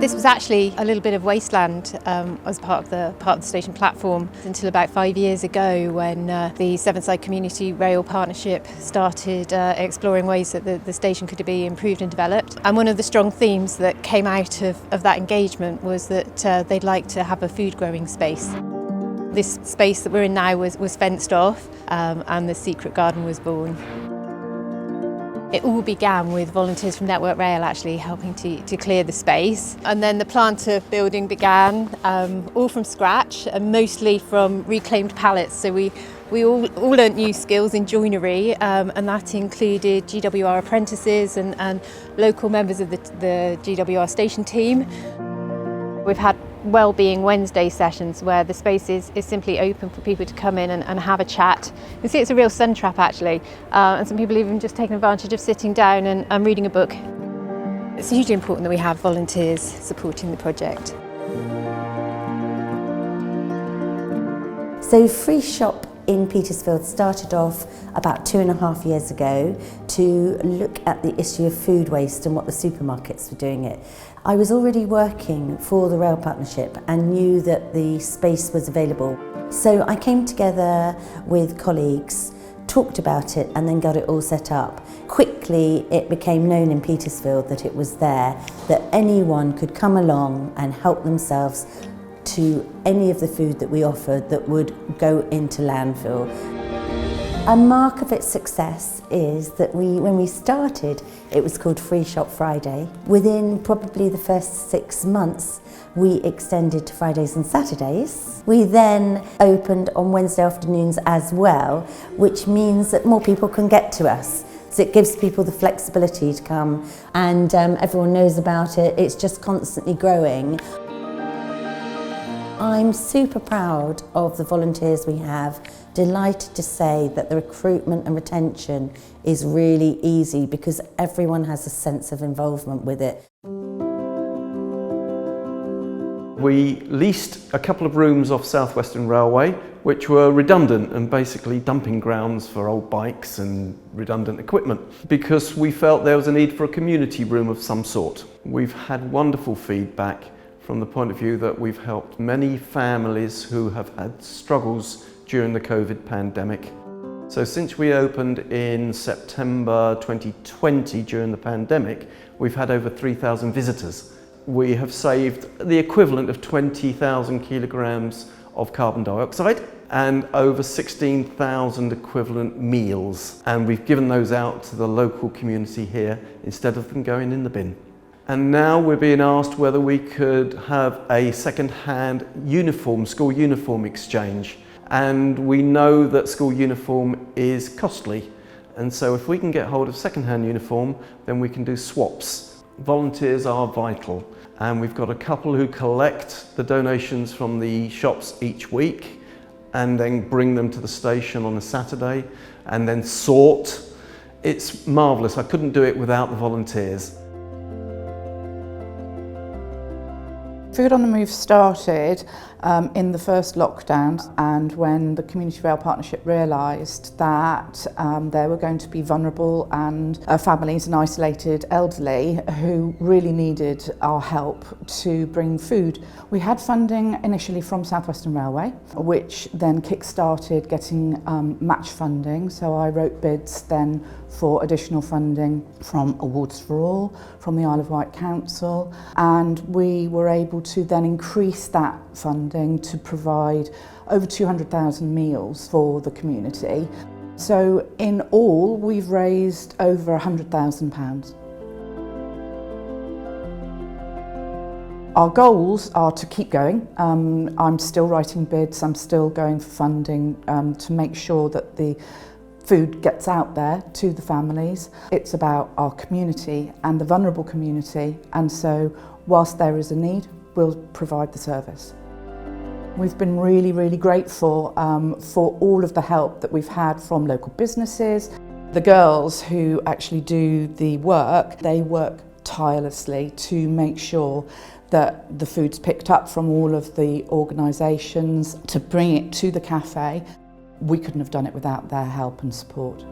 This was actually a little bit of wasteland as part of the station platform until about 5 years ago, when the Severnisde Community Rail Partnership started exploring ways that the station could be improved and developed. And one of the strong themes that came out of that engagement was that they'd like to have a food growing space. This space that we're in now was fenced off, and the secret garden was born. It all began with volunteers from Network Rail actually helping to clear the space. And then the planter building began, all from scratch and mostly from reclaimed pallets. So we all learnt new skills in joinery, and that included GWR apprentices and local members of the GWR station team. We've had Wellbeing Wednesday sessions where the space is simply open for people to come in and have a chat. You can see it's a real sun trap actually, and some people even just taking advantage of sitting down and reading a book. It's hugely important that we have volunteers supporting the project. So Free Shop in Petersfield started off about 2.5 years ago to look at the issue of food waste and what the supermarkets were doing it. I was already working for the Rail Partnership and knew that the space was available. So I came together with colleagues, talked about it and then got it all set up. Quickly it became known in Petersfield that it was there, that anyone could come along and help themselves to any of the food that we offered that would go into landfill. A mark of its success is that when we started, it was called Free Shop Friday. Within probably the first 6 months, we extended to Fridays and Saturdays. We then opened on Wednesday afternoons as well, which means that more people can get to us. So it gives people the flexibility to come, and everyone knows about it. It's just constantly growing. I'm super proud of the volunteers we have, delighted to say that the recruitment and retention is really easy because everyone has a sense of involvement with it. We leased a couple of rooms off South Western Railway, which were redundant and basically dumping grounds for old bikes and redundant equipment, because we felt there was a need for a community room of some sort. We've had wonderful feedback from the point of view that we've helped many families who have had struggles during the COVID pandemic. So since we opened in September 2020 during the pandemic, we've had over 3,000 visitors. We have saved the equivalent of 20,000 kilograms of carbon dioxide and over 16,000 equivalent meals. And we've given those out to the local community here instead of them going in the bin. And now we're being asked whether we could have a second-hand uniform, school uniform exchange. And we know that school uniform is costly. And so if we can get hold of second-hand uniform, then we can do swaps. Volunteers are vital. And we've got a couple who collect the donations from the shops each week and then bring them to the station on a Saturday and then sort. It's marvellous. I couldn't do it without the volunteers. Food on the Move started in the first lockdown, and when the Community Rail Partnership realised that there were going to be vulnerable and families and isolated elderly who really needed our help to bring food. We had funding initially from South Western Railway, which then kick-started getting match funding, so I wrote bids then for additional funding from Awards for All, from the Isle of Wight Council, and we were able to then increase that funding to provide over 200,000 meals for the community. So in all, we've raised over £100,000. Our goals are to keep going. I'm still writing bids, I'm still going for funding to make sure that the food gets out there to the families. It's about our community and the vulnerable community, and so whilst there is a need, we'll provide the service. We've been really, really grateful for all of the help that we've had from local businesses. The girls who actually do the work, they work tirelessly to make sure that the food's picked up from all of the organisations to bring it to the cafe. We couldn't have done it without their help and support.